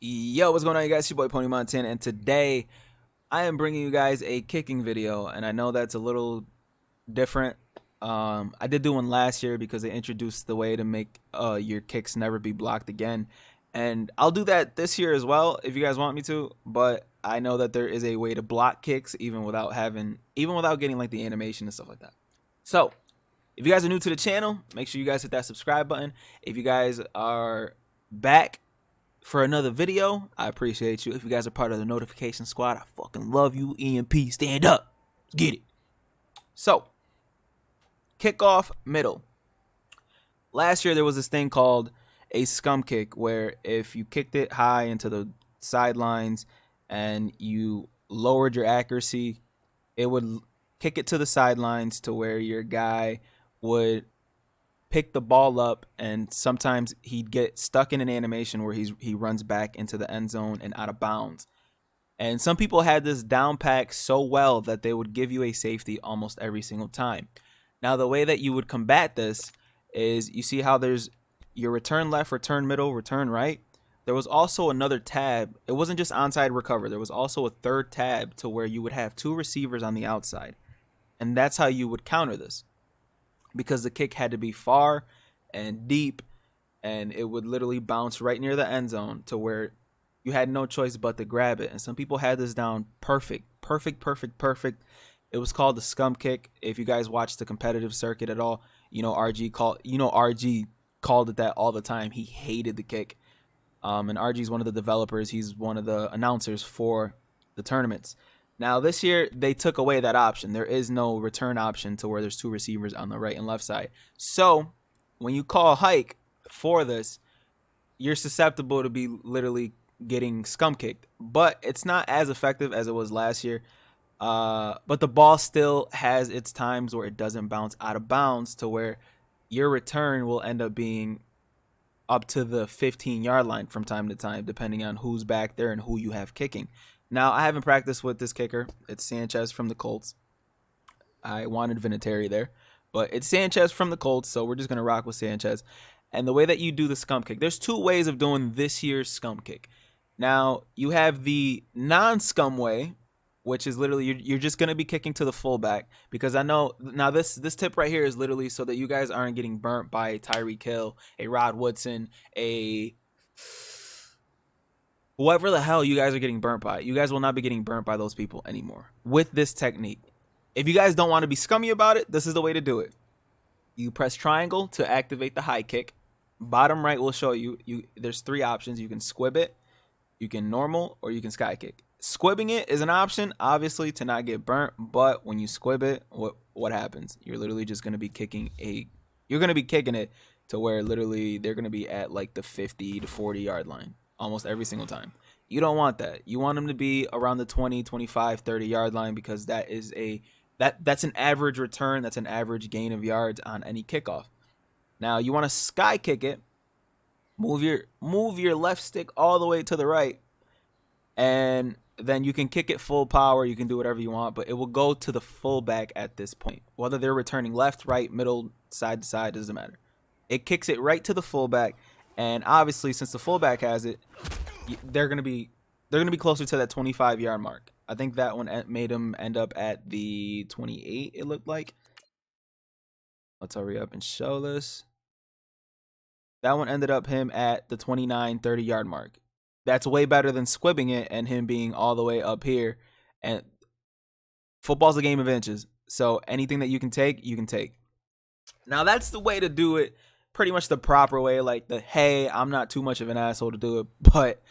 Yo, what's going on, you guys? It's your boy Pony Montana, and today I am bringing you guys a kicking video, and I know that's a little different. I did do one last year because they introduced the way to make your kicks never be blocked again, and I'll do that this year as well if you guys want me to. But I know that there is a way to block kicks even without getting like the animation and stuff like that. So if you guys are new to the channel, make sure you guys hit that subscribe button. If you guys are back for another video, I appreciate you. If you guys are part of the notification squad, I fucking love you. EMP, stand up. Let's get it. So, kickoff middle. Last year there was this thing called a scum kick, where if you kicked it high into the sidelines and you lowered your accuracy, it would kick it to the sidelines to where your guy would pick the ball up, and sometimes he'd get stuck in an animation where he runs back into the end zone and out of bounds. And some people had this down pack so well that they would give you a safety almost every single time. Now, the way that you would combat this is, you see how there's your return left, return middle, return right. There was also another tab. It wasn't just onside recover. There was also a third tab to where you would have two receivers on the outside. And that's how you would counter this, because the kick had to be far and deep, and it would literally bounce right near the end zone to where you had no choice but to grab it. And some people had this down perfect. It was called the Scum Kick. If you guys watch the competitive circuit at all, RG called it that all the time. He hated the kick. And RG is one of the developers. He's one of the announcers for the tournaments. Now, this year, they took away that option. There is no return option to where there's two receivers on the right and left side. So, when you call hike for this, you're susceptible to be literally getting scum kicked. But it's not as effective as it was last year. But the ball still has its times where it doesn't bounce out of bounds, to where your return will end up being up to the 15-yard line from time to time, depending on who's back there and who you have kicking. Now, I haven't practiced with this kicker. It's Sanchez from the Colts. I wanted Vinatieri there, but it's Sanchez from the Colts, so we're just going to rock with Sanchez. And the way that you do the scum kick, there's two ways of doing this year's scum kick. Now, you have the non-scum way, which is literally you're just going to be kicking to the fullback, because I know now this tip right here is literally so that you guys aren't getting burnt by a Tyreek Hill, a Rod Woodson, a whoever the hell you guys are getting burnt by. You guys will not be getting burnt by those people anymore with this technique. If you guys don't want to be scummy about it, this is the way to do it. You press triangle to activate the high kick. Bottom right will show you there's three options. You can squib it, you can normal, or you can sky kick. Squibbing it is an option, obviously, to not get burnt, but when you squib it, what happens? You're literally just going to be kicking it to where literally they're going to be at like the 50 to 40-yard line almost every single time. You don't want that. You want them to be around the 20, 25, 30-yard line, because that is that's an average return, that's an average gain of yards on any kickoff. Now, you want to sky kick it, move your left stick all the way to the right, and then you can kick it full power. You can do whatever you want, but it will go to the fullback at this point. Whether they're returning left, right, middle, side to side, doesn't matter. It kicks it right to the fullback, and obviously, since the fullback has it, they're gonna be closer to that 25-yard mark. I think that one made them end up at the 28. It looked like. Let's hurry up and show this. That one ended up him at the 29, 30-yard mark. That's way better than squibbing it and him being all the way up here. And football's a game of inches, so anything that you can take, you can take. Now, that's the way to do it, pretty much the proper way, like hey, I'm not too much of an asshole to do it, but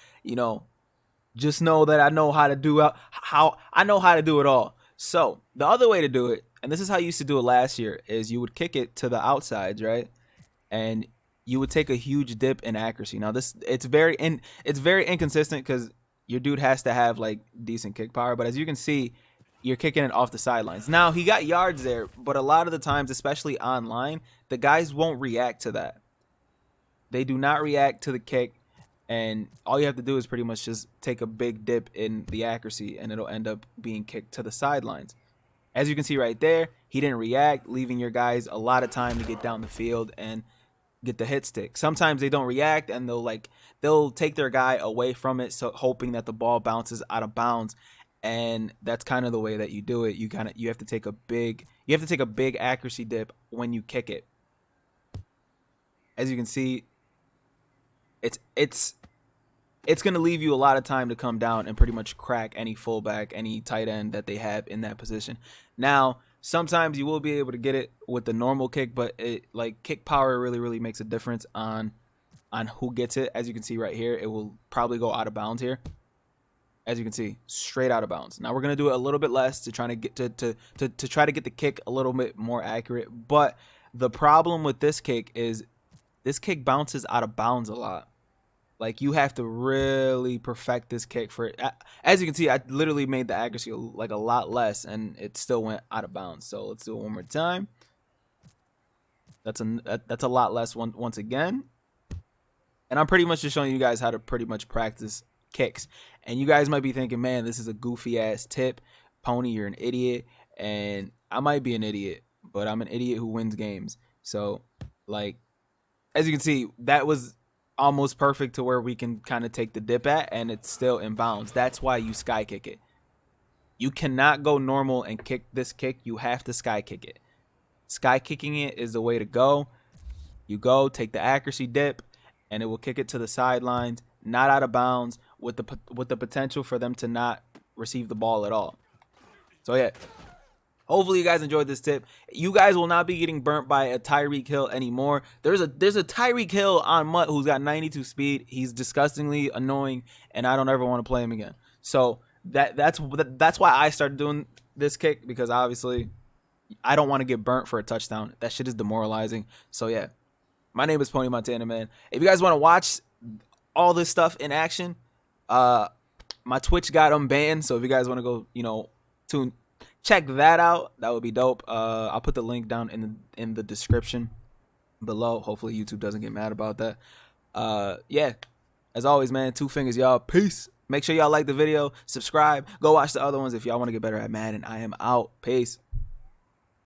just know that I know how to do it all. So the other way to do it, and this is how you used to do it last year, is you would kick it to the outsides, right? And you would take a huge dip in accuracy. Now, it's very inconsistent, because your dude has to have like decent kick power, but as you can see, you're kicking it off the sidelines. Now, he got yards there, but a lot of the times, especially online, the guys won't react to that. They do not react to the kick, and all you have to do is pretty much just take a big dip in the accuracy, and it'll end up being kicked to the sidelines. As you can see right there, he didn't react, leaving your guys a lot of time to get down the field, and get the hit stick. Sometimes they don't react and they'll take their guy away from it, so hoping that the ball bounces out of bounds. And that's kind of the way that you do it. You have to take a big accuracy dip when you kick it. As you can see, it's going to leave you a lot of time to come down and pretty much crack any fullback, any tight end that they have in that position. Now, sometimes you will be able to get it with the normal kick, but kick power really makes a difference on who gets it. As you can see right here, it will probably go out of bounds here. As you can see, straight out of bounds. Now we're gonna do it a little bit less to try to get to try to get the kick a little bit more accurate. But the problem with this kick is this kick bounces out of bounds a lot. Like, you have to really perfect this kick for it. As you can see, I literally made the accuracy like a lot less, and it still went out of bounds. So let's do it one more time. That's a lot less once again. And I'm pretty much just showing you guys how to pretty much practice kicks. And you guys might be thinking, man, this is a goofy ass tip. Pony, you're an idiot. And I might be an idiot, but I'm an idiot who wins games. So, like, as you can see, that was almost perfect to where we can kind of take the dip at, and it's still in bounds. That's why you sky kick it. You cannot go normal and kick this kick. You have to sky kick it. Sky kicking it is the way to go. You go, take the accuracy dip, and it will kick it to the sidelines, not out of bounds, with the potential for them to not receive the ball at all. So yeah, hopefully you guys enjoyed this tip. You guys will not be getting burnt by a Tyreek Hill anymore. There's a Tyreek Hill on MUT who's got 92 speed. He's disgustingly annoying, and I don't ever want to play him again. So that's why I started doing this kick, because obviously I don't want to get burnt for a touchdown. That shit is demoralizing. So yeah, my name is Pony Montana, man. If you guys want to watch all this stuff in action, my Twitch got unbanned. So if you guys want to go, check that out, that would be dope. I'll put the link down in the description below. Hopefully YouTube doesn't get mad about that. Yeah, as always, man, 2 fingers, y'all. Peace. Make sure y'all like the video, subscribe, go watch the other ones if y'all want to get better at Madden. I am out. Peace.